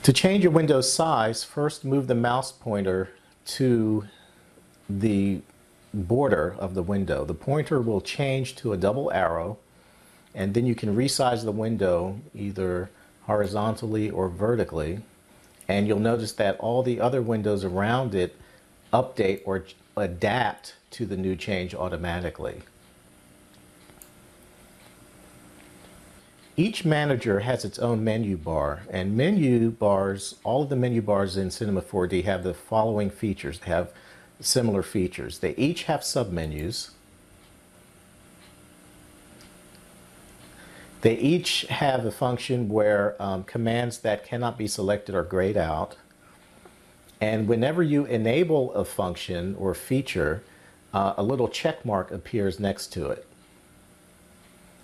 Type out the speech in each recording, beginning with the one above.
To change your window size, first move the mouse pointer to the border of the window. The pointer will change to a double arrow, and then you can resize the window either horizontally or vertically, and you'll notice that all the other windows around it update or adapt to the new change automatically. Each manager has its own menu bar, and menu bars, all of the menu bars in Cinema 4D have the following features. They have similar features. They each have submenus. They each have a function where commands that cannot be selected are grayed out. And whenever you enable a function or feature, a little check mark appears next to it.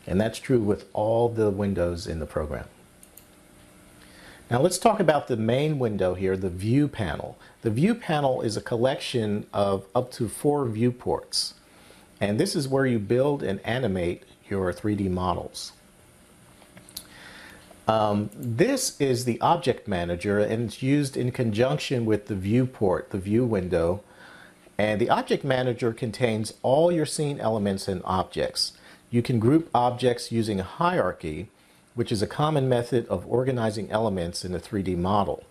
And that's true with all the windows in the program. Now let's talk about the main window here, the view panel. The view panel is a collection of up to 4 viewports. And this is where you build and animate your 3D models. This is the object manager, and it's used in conjunction with the viewport, the view window. And the object manager contains all your scene elements and objects. You can group objects using a hierarchy, which is a common method of organizing elements in a 3D model.